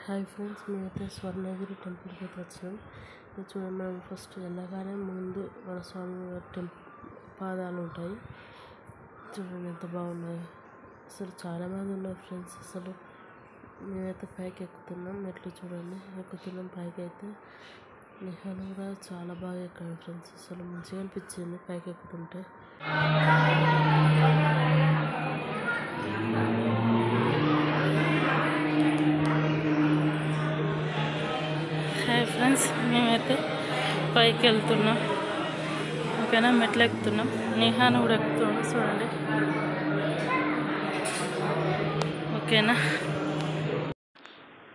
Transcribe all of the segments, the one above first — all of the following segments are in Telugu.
హాయ్ ఫ్రెండ్స్, మేమైతే స్వర్ణగిరి టెంపుల్కి అయితే వచ్చినాం. చూడండి, మనం ఫస్ట్ వెళ్ళగానే ముందు మన స్వామి పాదాలు ఉంటాయి. చూడండి ఎంత బాగున్నాయి. అసలు చాలా మంది ఉన్నారు ఫ్రెండ్స్. అసలు మేమైతే పైకి ఎక్కుతున్నాం. మెట్లు చూడండి, ఎక్కుతున్నాం పైకి. అయితే నిహాన్ కూడా చాలా బాగా ఎక్కాడు ఫ్రెండ్స్. అసలు మంచిగా అనిపించింది పైకి ఎక్కుతుంటే. హాయ్ ఫ్రెండ్స్, మేమైతే పైకి వెళ్తున్నాం. ఓకేనా, మెట్లు ఎక్కుతున్నాం. నిహాన్ కూడా ఎక్కుతున్నాం చూడండి. ఓకేనా,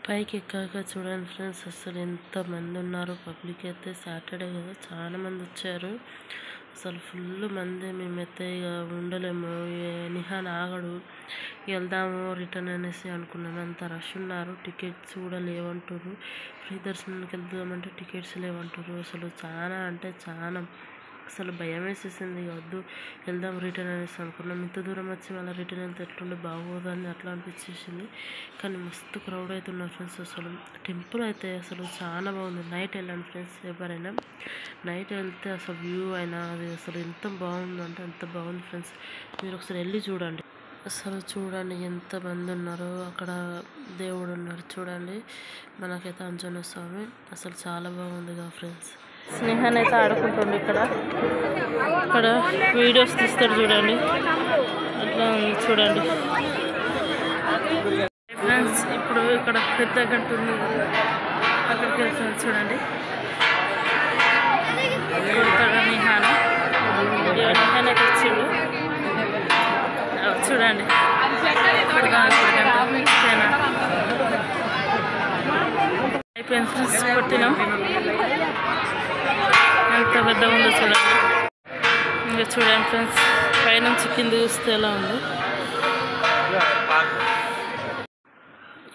పైకి ఎక్కాక చూడండి ఫ్రెండ్స్, అసలు ఎంతమంది ఉన్నారు. పబ్లిక్ అయితే సాటర్డే కదా, చాలా మంది వచ్చారు. అసలు ఫుల్ మంది. మేమైతే ఇక ఉండలేము. నిహాన్ ఆగడు, వెళ్దాము రిటర్న్ అనేసి అనుకున్నాము. అంత రష్ ఉన్నారు. టికెట్స్ కూడా లేవంటారు. ఫ్రీ దర్శనానికి వెళ్దామంటే టికెట్స్ లేవంటారు. అసలు చాలా అంటే చాలా అసలు భయం వేసేసింది. వద్దు వెళ్దాం రిటర్న్ అనేసి అనుకున్నాం. ఇంత దూరం వచ్చి మళ్ళీ రిటర్న్ వెళ్తే ఎట్లుండే బాగోదని అట్లా అనిపించేసింది. కానీ మస్తు క్రౌడ్ అవుతున్నారు ఫ్రెండ్స్. అసలు టెంపుల్ అయితే అసలు చాలా బాగుంది. నైట్ వెళ్ళండి ఫ్రెండ్స్, ఎవరైనా నైట్ వెళ్తే అసలు వ్యూ అయినా అది అసలు ఎంత బాగుందంటే అంత బాగుంది ఫ్రెండ్స్. మీరు ఒకసారి వెళ్ళి చూడండి. అసలు చూడండి ఎంతమంది ఉన్నారో. అక్కడ దేవుడు ఉన్నాడు చూడండి, మనకైతే ఆంజనేయ స్వామి. అసలు చాలా బాగుంది కదా ఫ్రెండ్స్. స్నేహాన్ని అయితే ఆడుకుంటుంది. ఇక్కడ వీడియోస్ తీస్తాడు చూడండి, అట్లా ఉంది చూడండి ఫ్రెండ్స్. ఇప్పుడు ఇక్కడ పెద్ద గంట ఉంది, అక్కడికి వెళ్తుంది చూడండి. నిహాన్ అయితే వచ్చిండు చూడండి. అయిపోయింది ఫ్రెండ్స్, కొట్టినాం. ఎంత పెద్దగా ఉందో చూడండి. ఇంకా చూడండి ఫ్రెండ్స్, పైనుంచి కింద చూస్తే ఎలా ఉంది.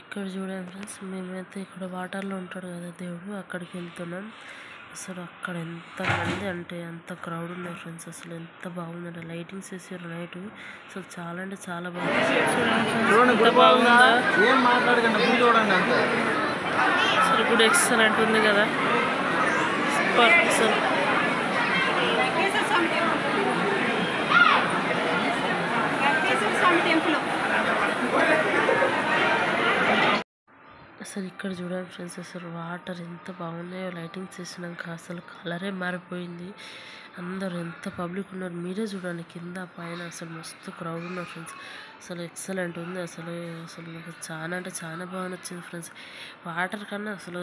ఇక్కడ చూడండి ఫ్రెండ్స్, మేమైతే ఇక్కడ వాటర్లో ఉంటాడు కదా దేవుడు, అక్కడికి వెళ్తున్నాం. అసలు అక్కడ ఎంతమంది అంటే అంత క్రౌడ్ ఉన్నారు ఫ్రెండ్స్. అసలు ఎంత బాగుందంటే లైటింగ్స్ వేసారు నైట్. అసలు చాలా అంటే చాలా బాగుంది. ఎంత బాగుందా, అసలు గుడి ఎక్సలెంట్ ఉంది కదా, సూపర్. అసలు ఇక్కడ చూడండి ఫ్రెండ్స్, అసలు వాటర్ ఎంత బాగున్నాయో. లైటింగ్స్ వేసినాక అసలు కలరే మారిపోయింది. అందరూ ఎంత పబ్లిక్ ఉన్నారు మీరే చూడండి. కింద పైన అసలు మస్తు క్రౌడ్ ఉన్నారు ఫ్రెండ్స్. అసలు ఎక్సలెంట్ ఉంది. అసలు నాకు చాలా అంటే చాలా బాగా నచ్చింది ఫ్రెండ్స్. వాటర్ కన్నా అసలు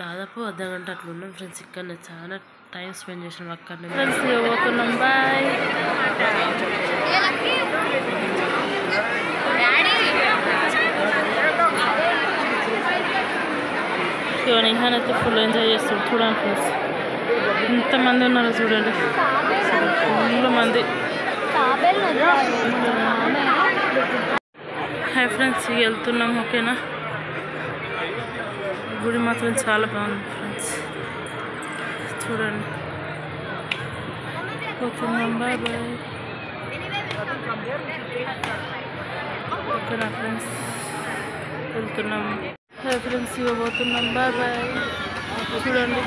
దాదాపు అర్ధగంట అట్లా ఉన్నాం ఫ్రెండ్స్. ఇక్కడనే చాలా టైం స్పెండ్ చేసినాం అక్కడనే ఫ్రెండ్స్. పోతున్నాం, బాయ్. నిహాన్ అయితే ఫుల్ ఎంజాయ్ చేస్తాడు చూడండి ఫ్రెండ్స్. ఎంతమంది ఉన్నారో చూడండి, ఫుల్ మంది. హాయ్ ఫ్రెండ్స్, వెళ్తున్నాం. ఓకేనా, గుడి మాత్రం చాలా బాగుంది ఫ్రెండ్స్. చూడండి, పోతున్నాం, బాయ్ బాయ్. ఓకేనా ఫ్రెండ్స్, వెళ్తున్నాం. హాయ్ ఫ్రెండ్స్, ఇవ్వబోతున్నాం, బాయ్ బాయ్. చూడండి.